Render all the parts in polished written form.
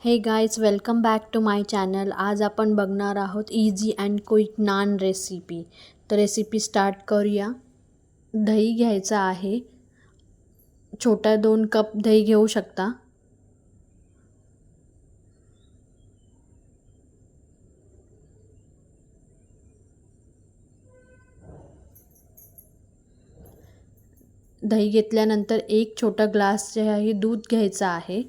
हे guys, welcome back to my channel. आज आपण बघणार आहोत easy and quick naan recipe. तर रेसिपी स्टार्ट करूया। दही घ्यायचा आहे, छोटा 2 कप दही घेऊ शकता। दही घेतल्यानंतर 1 छोटा ग्लास जे आहे दूध घ्यायचा आहे।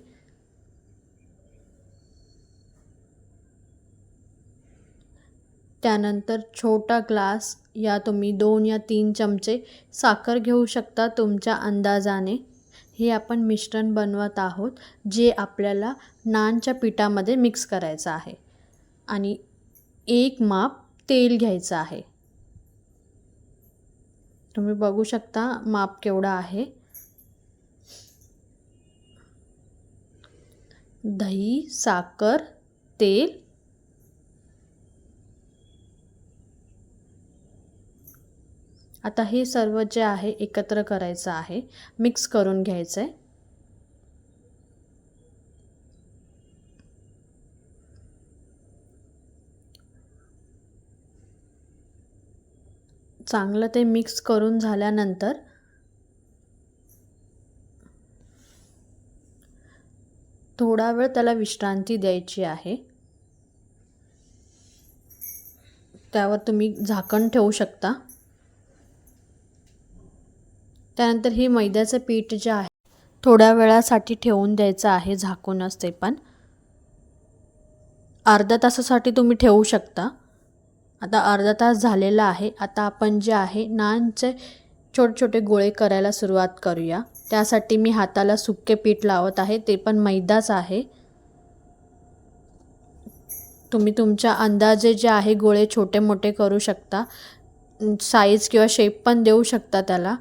त्यानंतर छोटा ग्लास या तुम्ही 2 या 3 चमचे साखर घेऊ शकता तुमच्या अंदाजाने। हे आपण मिश्रण बनवत आहोत जे आपल्याला नानच्या पिठामध्ये मिक्स करायचं आहे। आणि 1 माप तेल घ्यायचं आहे। तुम्ही बघू शकता माप केवढा आहे। दही, साखर, तेल, आता हे सर्व जे आहे एकत्र करायचं आहे, मिक्स करून घ्यायचं आहे। चांगलं ते मिक्स करून झाल्यानंतर थोडा वेळ त्याला विश्रांती द्यायची आहे। त्यावर तुम्ही झाकण ठेवू शकता। त्यानंतर हे मैद्याचं पीठ जे आहे थोड्या वेळासाठी ठेवून द्यायचं आहे झाकूनच। ते पण अर्धा तासासाठी तुम्ही ठेवू शकता। आता अर्धा तास झालेला आहे। आता आपण जे आहे नानचे छोटे छोटे गोळे करायला सुरुवात करूया। त्यासाठी मी हाताला सुक्के पीठ लावत आहे, ते पण मैदाच आहे। तुम्ही तुमच्या अंदाजे जे आहे गोळे छोटे मोठे करू शकता, साईज किंवा शेप पण देऊ शकता त्याला।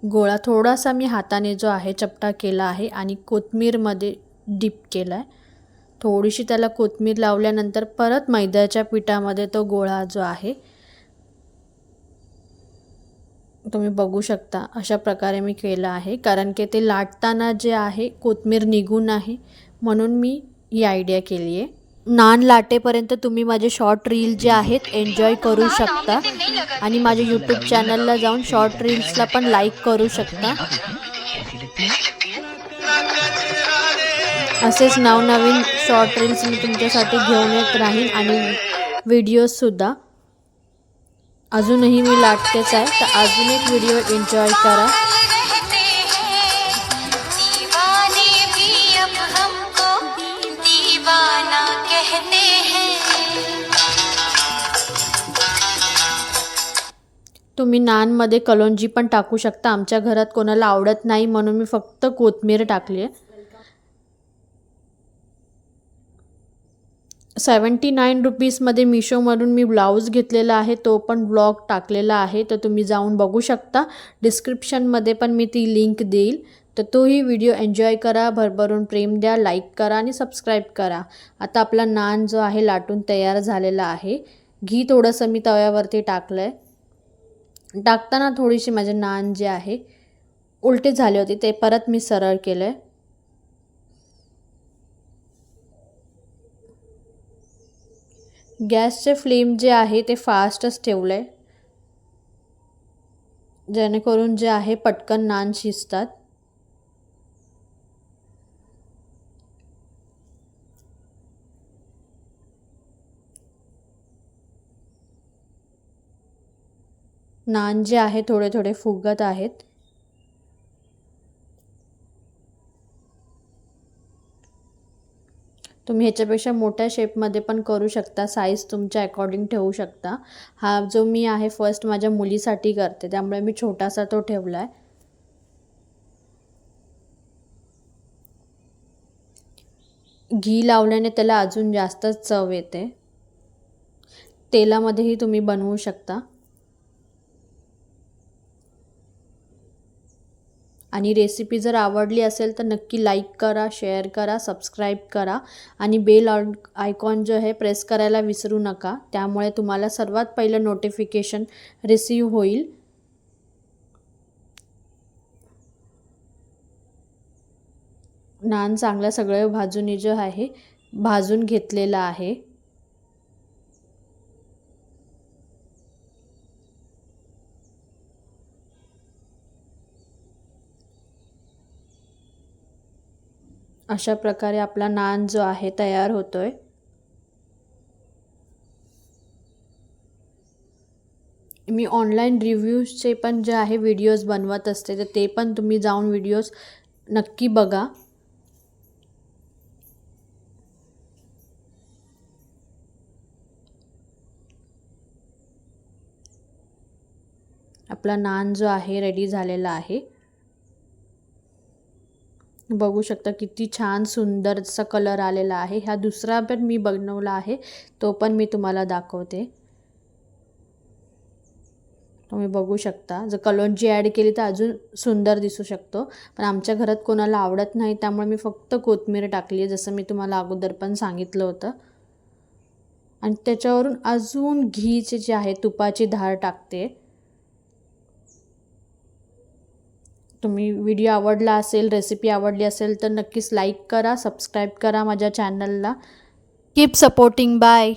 गोळा थोडासा मी हाताने जो आहे चपटा केला आहे आणि कोथिंबीरमध्ये डिप केला आहे। थोडीशी त्याला कोथिंबीर लावल्यानंतर परत मैद्याच्या पिठामध्ये तो गोळा जो आहे तुम्ही बघू शकता अशा प्रकारे मी केला आहे। कारण की ते लाटताना जे आहे कोथिंबीर निघून आहे, म्हणून मी ही आयडिया केली आहे। नान लाटेपर्यंत तुम्ही माझे शॉर्ट रील जे आहेत एन्जॉय करू शकता आणि माझ्या यूट्यूब चॅनलला जाऊन शॉर्ट रील्सला पण लाईक करू शकता। असेच नवनवीन शॉर्ट रील्स मी तुमच्यासाठी घेऊन येत राहीन आणि व्हिडिओजसुद्धा। अजूनही मी लाटतेच आहे, तर अजून एक व्हिडिओ एन्जॉय करा। तुम्ही नानमध्ये कलोंजी पण टाकू शकता। आमच्या घरात कोणाला आवडत नाही म्हणून मी फक्त कोथिंबीर टाकली आहे। 79 रुपीजमध्ये मिशोमधून मी ब्लाऊज घेतलेला आहे, तो पण ब्लॉग टाकलेला आहे, तर तुम्ही जाऊन बघू शकता। डिस्क्रिप्शनमध्ये पण मी ती लिंक देईल, तर तोही व्हिडिओ एन्जॉय करा, भरभरून प्रेम द्या, लाईक करा आणि सबस्क्राईब करा। आता आपला नान जो आहे लाटून तयार झालेला आहे। घी थोडंसं मी तव्यावरती टाकलं आहे। टाकताना थोडीशी माझे नान जे आहे उलटे झाले होते, ते परत मी सरळ केलं आहे। गॅसचे फ्लेम जे आहे ते फास्टच ठेवलं आहे, जेणेकरून जे आहे पटकन नान शिजतात। नान जे आहे थोडे थोडे फुगत आहेत। तुम्ही ह्याच्यापेक्षा मोठ्या शेपमध्ये पण करू शकता, साईज तुमच्या अकॉर्डिंग ठेवू शकता। हा जो मी आहे फर्स्ट माझ्या मुलीसाठी करते, त्यामुळे मी छोटासा तो ठेवला आहे। घी लावल्याने त्याला अजून जास्त चव येते। तेलामध्येही तुम्ही बनवू शकता। आणि रेसिपी जर आवडली असेल तर नक्की लाईक करा, शेअर करा, सबस्क्राईब करा आणि बेल आयकॉन जो आहे प्रेस करायला विसरू नका। त्यामुळे तुम्हाला सर्वात पहिलं नोटिफिकेशन रिसीव होईल। नान चांगलं सगळं भाजून जो आहे भाजून घेतलेला आहे. अशा प्रकारे आपला नान जो आहे तयार होतोय. मी ऑनलाईन रिव्ह्यूजचे पण जे आहे व्हिडिओज बनवत असते, तर ते पण तुम्ही जाऊन व्हिडिओज नक्की बघा. आपला नान जो आहे रेडी झालेला आहे. बघू शकता किती छान सुंदर असा कलर आलेला आहे. हा दुसरा पण मी बनवला आहे, तो पण मी तुम्हाला दाखवते. तुम्ही बघू शकता, जर कलोंजी ॲड केली तर अजून सुंदर दिसू शकतो, पण आमच्या घरात कोणाला आवडत नाही, त्यामुळे मी फक्त कोथिंबीर टाकली आहे, जसं मी तुम्हाला अगोदर पण सांगितलं होतं. आणि त्याच्यावरून अजून घीचे जे आहे तुपाची धार टाकते. तुम्ही व्हिडिओ आवडला असेल, रेसिपी आवडली असेल तर नक्कीच लाईक करा, सबस्क्राईब करा माझ्या चॅनलला. Keep supporting. बाय.